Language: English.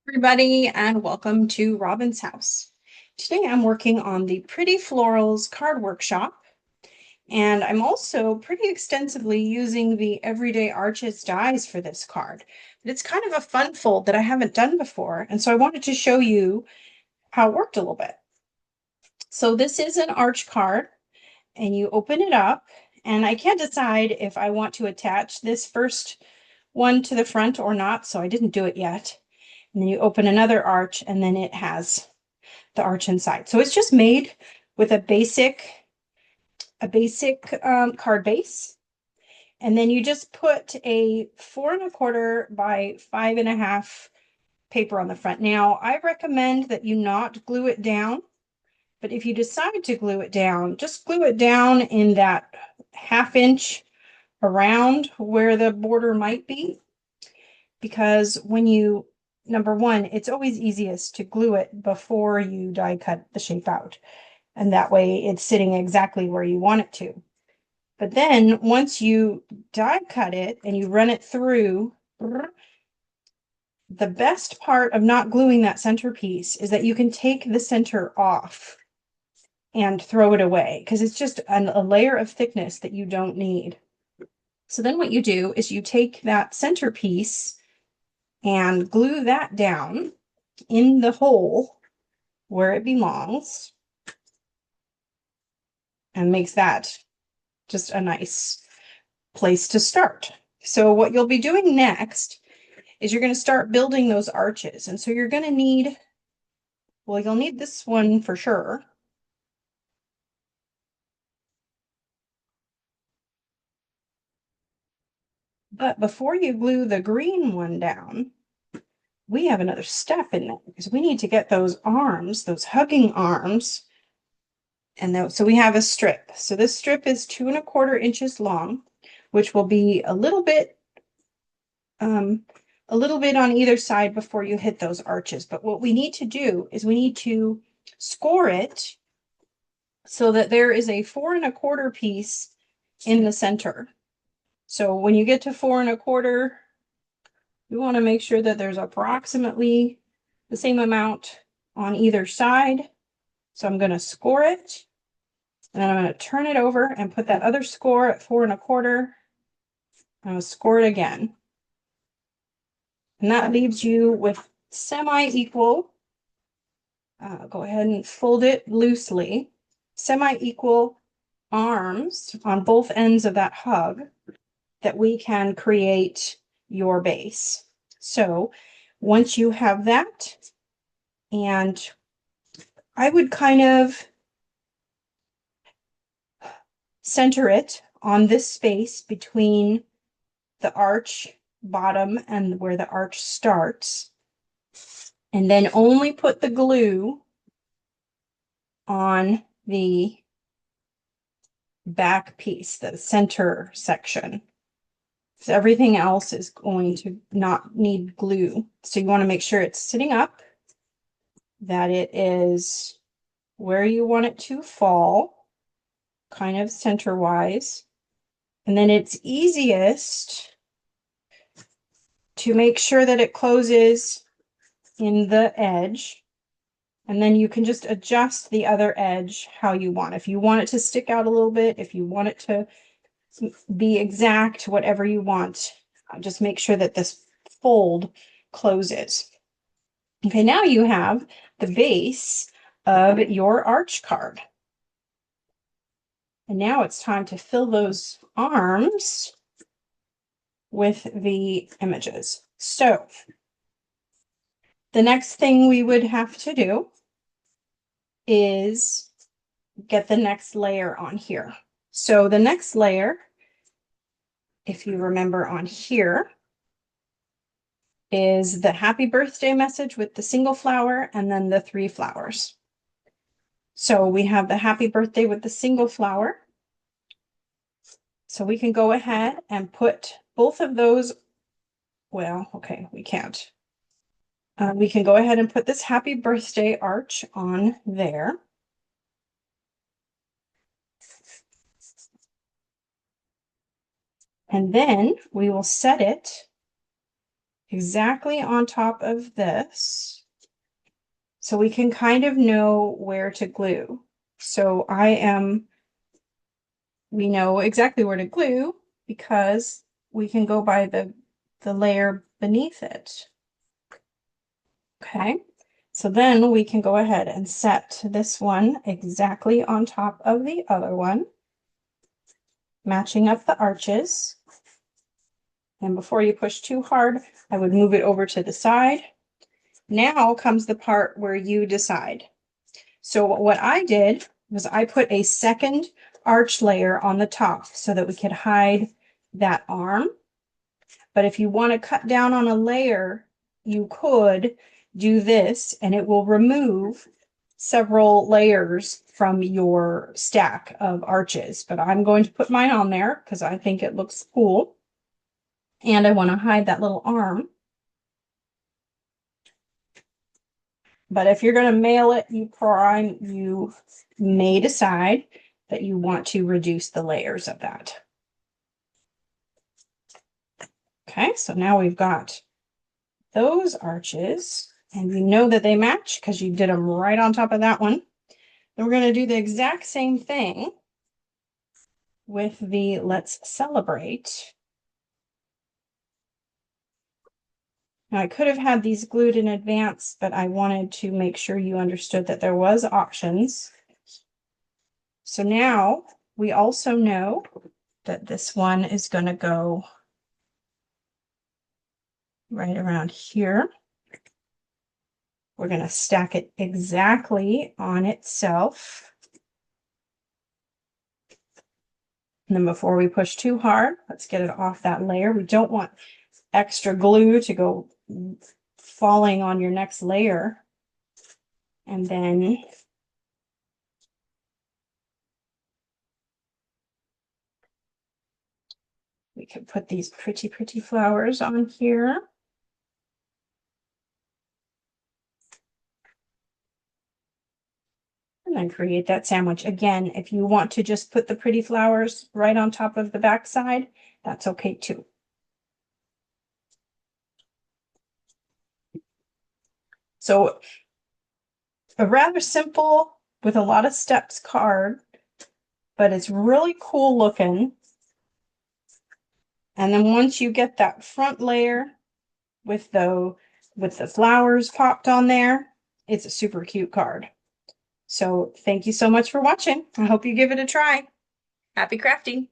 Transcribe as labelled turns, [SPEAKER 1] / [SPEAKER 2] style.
[SPEAKER 1] Everybody, and welcome to Robin's house. Today I'm working on the Pretty Florals card workshop, and I'm also pretty extensively using the Everyday Arches dies for this card. But it's kind of a fun fold that I haven't done before, and so I wanted to show you how it worked a little bit. So this is an arch card, and you open it up, and I can't decide if I want to attach this first one to the front or not, so I didn't do it yet. And then you open another arch, and then it has the arch inside. So it's just made with a basic card base. And then you just put a 4¼ by 5½ paper on the front. Now, I recommend that you not glue it down, but if you decide to glue it down, just glue it down in that 1/2 inch around where the border might be. Because when you, number one, it's always easiest to glue it before you die cut the shape out. And that way it's sitting exactly where you want it to. But then once you die cut it and you run it through, the best part of not gluing that centerpiece is that you can take the center off and throw it away because it's just a layer of thickness that you don't need. So then what you do is you take that centerpiece and glue that down in the hole where it belongs and makes that just a nice place to start. So what you'll be doing next is you're going to start building those arches. And so you're going to need, well, you'll need this one for sure. But before you glue the green one down, we have another step in there because we need to get those arms, those hugging arms. And so we have a strip. So this strip is 2¼ inches long, which will be a little bit on either side before you hit those arches. But what we need to do is we need to score it so that there is a 4¼ piece in the center. So when you get to 4¼ you want to make sure that there's approximately the same amount on either side. So I'm going to score it, and then I'm going to turn it over and put that other score at 4¼ I'm going to score it again. And that leaves you with semi-equal, go ahead and fold it loosely, semi-equal arms on both ends of that hug that we can create your base. So once you have that, and I would kind of center it on this space between the arch bottom and where the arch starts, and then only put the glue on the back piece, the center section. So everything else is going to not need glue. So you want to make sure it's sitting up, that it is where you want it to fall, kind of center-wise. And then it's easiest to make sure that it closes in the edge. And then you can just adjust the other edge how you want. If you want it to stick out a little bit, if you want it to be exact, whatever you want, just make sure that this fold closes. Okay, now you have the base of your arch card. And now it's time to fill those arms with the images. So the next thing we would have to do is get the next layer on here. So the next layer, if you remember on here, is the happy birthday message with the single flower and then the 3 flowers. So we have the happy birthday with the single flower. So we can go ahead and put both of those, well, okay, we can't. We can go ahead and put this happy birthday arch on there. And then we will set it exactly on top of this so we can kind of know where to glue. So we know exactly where to glue because we can go by the layer beneath it. Okay, so then we can go ahead and set this one exactly on top of the other one, matching up the arches. And before you push too hard, I would move it over to the side. Now comes the part where you decide. So what I did was I put a second arch layer on the top so that we could hide that arm. But if you want to cut down on a layer, you could do this and it will remove several layers from your stack of arches. But I'm going to put mine on there because I think it looks cool. And I want to hide that little arm. But if you're going to mail it, you may decide that you want to reduce the layers of that. Okay, so now we've got those arches, and you know that they match because you did them right on top of that one. Then we're going to do the exact same thing with the Let's Celebrate. Now, I could have had these glued in advance, but I wanted to make sure you understood that there was options. So now we also know that this one is going to go right around here. We're going to stack it exactly on itself. And then before we push too hard, let's get it off that layer. We don't want extra glue to go falling on your next layer. And then we could put these pretty, pretty flowers on here. And then create that sandwich. Again, if you want to just put the pretty flowers right on top of the back side, that's okay too. So a rather simple with a lot of steps card, but it's really cool looking. And then once you get that front layer with the flowers popped on there, it's a super cute card. So thank you so much for watching. I hope you give it a try. Happy crafting.